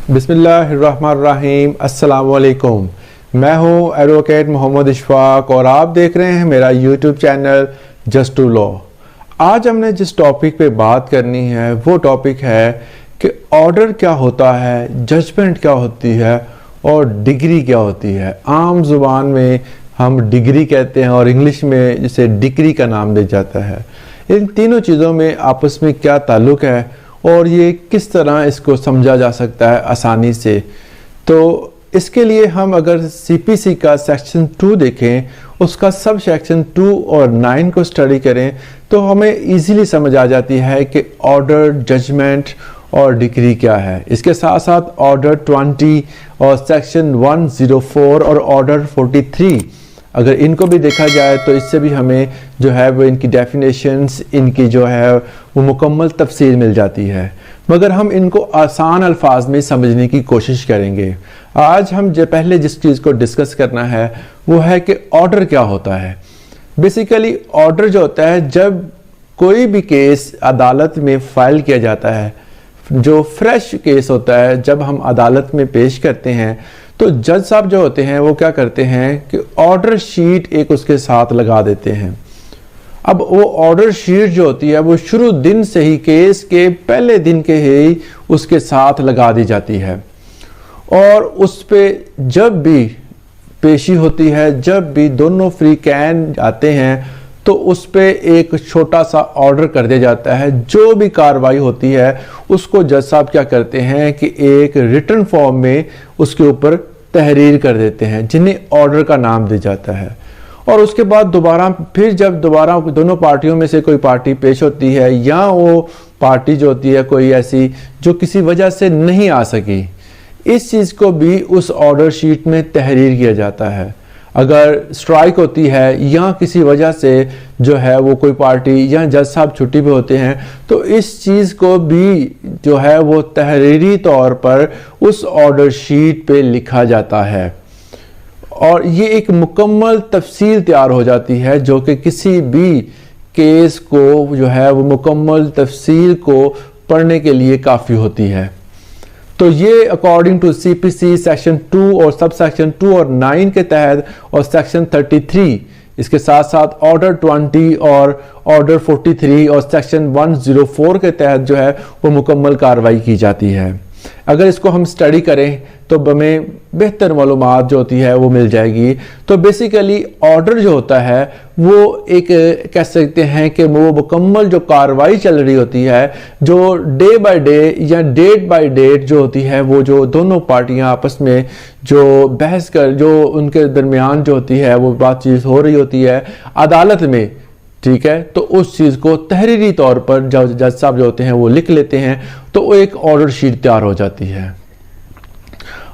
बिस्मिल्लाहिर्रहमानिर्रहीम। अस्सलाम वालेकुम। मैं हूं एडवोकेट मोहम्मद इशफाक और आप देख रहे हैं मेरा YouTube channel just to law. आज हमने जिस टॉपिक पे बात करनी है वो टॉपिक है कि ऑर्डर क्या होता है, जजमेंट क्या होती है और डिग्री क्या होती है। आम जुबान में हम डिग्री कहते हैं और इंग्लिश में जिसे डिक्री का नाम दिया जाता है। इन तीनों चीज़ों में आपस में क्या ताल्लुक़ है और ये किस तरह इसको समझा जा सकता है आसानी से। तो इसके लिए हम अगर सीपीसी का सेक्शन 2 देखें, उसका सब सेक्शन 2 और 9 को स्टडी करें तो हमें इजीली समझ आ जाती है कि ऑर्डर, जजमेंट और डिक्री क्या है। इसके साथ साथ ऑर्डर 20 और सेक्शन 104 और ऑर्डर 43, अगर इनको भी देखा जाए तो इससे भी हमें जो है वो इनकी डेफिनेशंस, इनकी जो है वो मुकम्मल तफसील मिल जाती है, मगर हम इनको आसान अल्फाज में समझने की कोशिश करेंगे। आज हम जो पहले जिस चीज़ को डिस्कस करना है वो है कि ऑर्डर क्या होता है। बेसिकली ऑर्डर जो होता है, जब कोई भी केस अदालत में फ़ाइल किया जाता है, जो फ्रेश केस होता है, जब हम अदालत में पेश करते हैं तो जज साहब जो होते हैं वो क्या करते हैं कि ऑर्डर शीट एक उसके साथ लगा देते हैं। अब वो ऑर्डर शीट जो होती है वो शुरू दिन से ही, केस के पहले दिन के ही उसके साथ लगा दी जाती है और उस पे जब भी पेशी होती है, जब भी दोनों फ्री कैन आते हैं तो उस पे एक छोटा सा ऑर्डर कर दिया जाता है। जो भी कार्रवाई होती है उसको जज साहब क्या करते हैं कि एक रिटन फॉर्म में उसके ऊपर तहरीर कर देते हैं, जिन्हें ऑर्डर का नाम दिया जाता है। और उसके बाद दोबारा फिर जब दोबारा दोनों पार्टियों में से कोई पार्टी पेश होती है या वो पार्टी जो होती है कोई ऐसी जो किसी वजह से नहीं आ सकी, इस चीज़ को भी उस ऑर्डर शीट में तहरीर किया जाता है। अगर स्ट्राइक होती है या किसी वजह से जो है वो कोई पार्टी या जज साहब छुट्टी पे होते हैं तो इस चीज़ को भी जो है वो तहरीरी तौर पर उस ऑर्डर शीट पे लिखा जाता है और ये एक मुकम्मल तफसील तैयार हो जाती है जो कि किसी भी केस को जो है वो मुकम्मल तफसील को पढ़ने के लिए काफ़ी होती है। तो ये अकॉर्डिंग टू सीपीसी सेक्शन 2 और सब सेक्शन 2 और 9 के तहत और सेक्शन 33, इसके साथ साथ ऑर्डर 20 और ऑर्डर 43 और सेक्शन 104 के तहत जो है वो मुकम्मल कार्रवाई की जाती है। अगर इसको हम स्टडी करें तो हमें बेहतर मालूमात जो होती है वो मिल जाएगी। तो बेसिकली ऑर्डर जो होता है वो एक कह सकते हैं कि वो मुकम्मल जो कार्रवाई चल रही होती है, जो डे बाय डे या डेट बाय डेट जो होती है, वो जो दोनों पार्टियां आपस में जो बहस कर, जो उनके दरमियान जो होती है वो बातचीत हो रही होती है अदालत में, ठीक है, तो उस चीज़ को तहरीरी तौर पर जज साहब जो होते हैं वो लिख लेते हैं तो वो एक ऑर्डर शीट तैयार हो जाती है।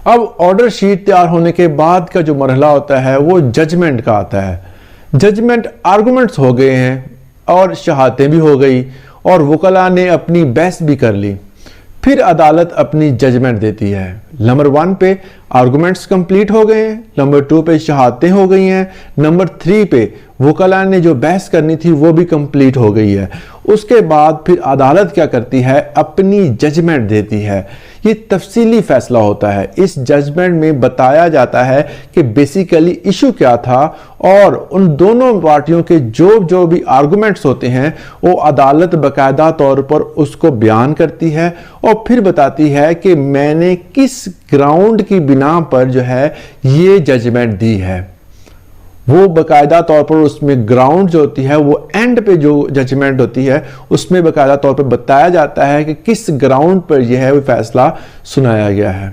अब ऑर्डर शीट तैयार होने के बाद का जो मरहला होता है वो जजमेंट का आता है। जजमेंट आर्गुमेंट्स हो गए हैं और शहादतें भी हो गई और वकला ने अपनी बहस भी कर ली, फिर अदालत अपनी जजमेंट देती है। नंबर 1 पे आर्गुमेंट्स कंप्लीट हो गए हैं, नंबर 2 पे शहादतें हो गई हैं, नंबर 3 पे वकला ने जो बहस करनी थी वो भी कंप्लीट हो गई है। उसके बाद फिर अदालत क्या करती है, अपनी जजमेंट देती है। ये तफसीली फैसला होता है। इस जजमेंट में बताया जाता है कि बेसिकली इशू क्या था और उन दोनों पार्टियों के जो भी आर्गुमेंट्स होते हैं वो अदालत बाकायदा तौर पर उसको बयान करती है और फिर बताती है कि मैंने किस ग्राउंड की बिना पर जो है ये जजमेंट दी है। वो बाकायदा तौर पर उसमें ग्राउंड जो होती है वो एंड पे जो जजमेंट होती है उसमें बाकायदा तौर पर बताया जाता है कि किस ग्राउंड पर यह है वो फैसला सुनाया गया है।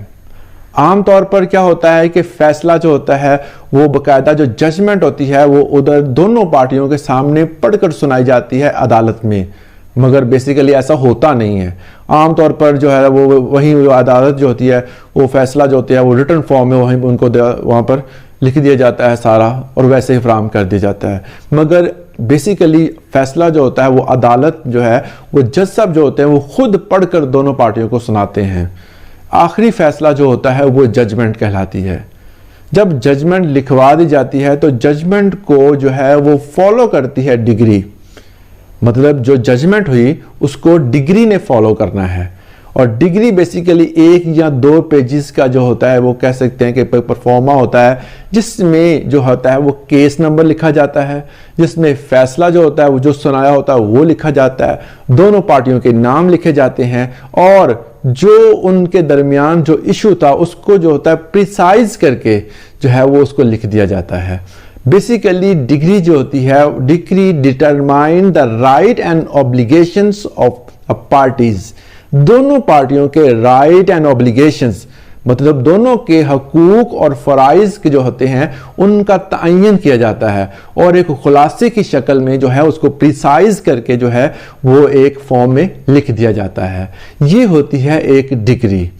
आम तौर पर क्या होता है कि फैसला जो होता है वो बाकायदा जो जजमेंट होती है वो उधर दोनों पार्टियों के सामने पढ़कर सुनाई जाती है अदालत में, मगर बेसिकली ऐसा होता नहीं है। आम तौर पर जो है वो वहीं अदालत जो होती है वो फैसला जो होती है वो रिटन फॉर्म में वहीं उनको वहाँ पर लिख दिया जाता है सारा और वैसे ही फराहम कर दिया जाता है। मगर बेसिकली फैसला जो होता है वो अदालत जो है वो जज साहब जो होते हैं वो खुद पढ़कर दोनों पार्टियों को सुनाते हैं। आखिरी फैसला जो होता है वो जजमेंट कहलाती है। जब जजमेंट लिखवा दी जाती है तो जजमेंट को जो है वो फॉलो करती है डिग्री, मतलब जो जजमेंट हुई उसको डिग्री ने फॉलो करना है और डिग्री बेसिकली 1 या 2 पेजेस का जो होता है वो कह सकते हैं कि परफॉर्मा होता है, जिसमें जो होता है वो केस नंबर लिखा जाता है, जिसमें फैसला जो होता है वो जो सुनाया होता है वो लिखा जाता है, दोनों पार्टियों के नाम लिखे जाते हैं और जो उनके दरमियान जो इशू था उसको जो होता है प्रिसाइज करके जो है वो उसको लिख दिया जाता है। बेसिकली डिग्री जो होती है, degree determine the right and obligations of parties, दोनों पार्टियों के राइट एंड ऑब्लिगेशंस मतलब दोनों के हकूक और फराइज के जो होते हैं उनका तयन किया जाता है और एक खुलासे की शक्ल में जो है उसको प्रिसाइज करके जो है वो एक फॉर्म में लिख दिया जाता है। ये होती है एक डिग्री।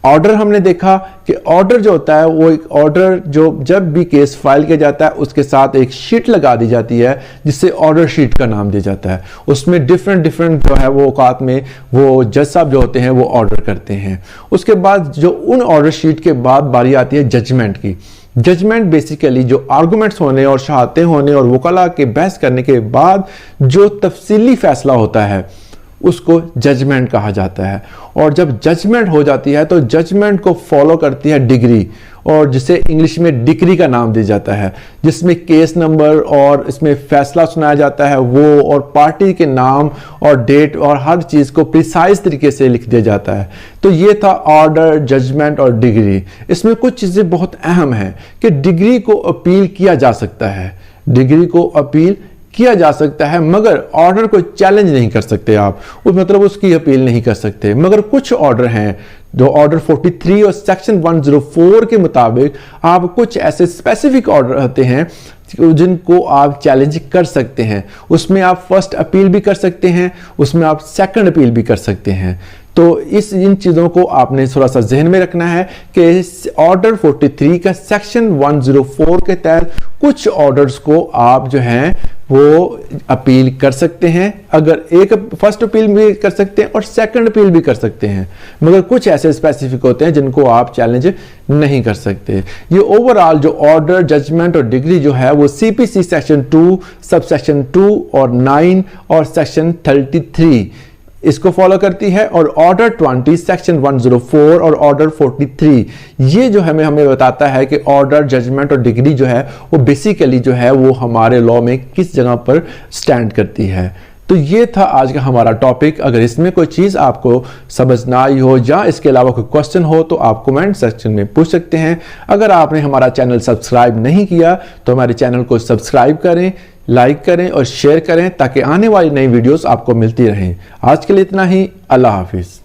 ऑर्डर हमने देखा कि ऑर्डर जो होता है वो एक ऑर्डर जो जब भी केस फाइल किया जाता है उसके साथ एक शीट लगा दी जाती है जिससे ऑर्डर शीट का नाम दिया जाता है। उसमें डिफरेंट जो है वो औकात में वो जज साहब जो होते हैं वो ऑर्डर करते हैं। उसके बाद जो उन ऑर्डर शीट के बाद बारी आती है जजमेंट की। जजमेंट बेसिकली जो आर्गुमेंट्स होने और शहादतें होने और वकला के बहस करने के बाद जो तफसीली फैसला होता है उसको जजमेंट कहा जाता है। और जब जजमेंट हो जाती है तो जजमेंट को फॉलो करती है डिग्री, और जिसे इंग्लिश में डिक्री का नाम दिया जाता है, जिसमें केस नंबर और इसमें फैसला सुनाया जाता है वो और पार्टी के नाम और डेट और हर चीज़ को प्रिसाइज तरीके से लिख दिया जाता है। तो ये था ऑर्डर, जजमेंट और डिग्री। इसमें कुछ चीज़ें बहुत अहम हैं कि डिग्री को अपील किया जा सकता है, डिग्री को अपील किया जा सकता है, मगर ऑर्डर को चैलेंज नहीं कर सकते आप, उस मतलब उसकी अपील नहीं कर सकते। मगर कुछ ऑर्डर हैं जो ऑर्डर 43 और सेक्शन 104 के मुताबिक आप कुछ ऐसे स्पेसिफिक ऑर्डर होते हैं जिनको आप चैलेंज कर सकते हैं। उसमें आप फर्स्ट अपील भी कर सकते हैं, उसमें आप सेकंड अपील भी कर सकते हैं। तो इन चीज़ों को आपने थोड़ा सा जहन में रखना है कि ऑर्डर 43 का सेक्शन 104 के तहत कुछ ऑर्डर्स को आप जो हैं वो अपील कर सकते हैं। अगर एक फर्स्ट अपील भी कर सकते हैं और सेकंड अपील भी कर सकते हैं, मगर कुछ ऐसे स्पेसिफिक होते हैं जिनको आप चैलेंज नहीं कर सकते। ये ओवरऑल जो ऑर्डर, जजमेंट और डिग्री जो है वो CPC सेक्शन 2, सब सेक्शन 2 और 9 और सेक्शन 33 इसको फॉलो करती है। और ऑर्डर 20 सेक्शन 104 और ऑर्डर 43 ये जो हमें बताता है कि ऑर्डर, जजमेंट और डिग्री जो है वो बेसिकली जो है वो हमारे लॉ में किस जगह पर स्टैंड करती है। तो ये था आज का हमारा टॉपिक। अगर इसमें कोई चीज़ आपको समझ ना आई हो या इसके अलावा कोई क्वेश्चन हो तो आप कमेंट सेक्शन में पूछ सकते हैं। अगर आपने हमारा चैनल सब्सक्राइब नहीं किया तो हमारे चैनल को सब्सक्राइब करें, लाइक करें और शेयर करें ताकि आने वाली नई वीडियोस आपको मिलती रहें। आज के लिए इतना ही। अल्लाह हाफिज़।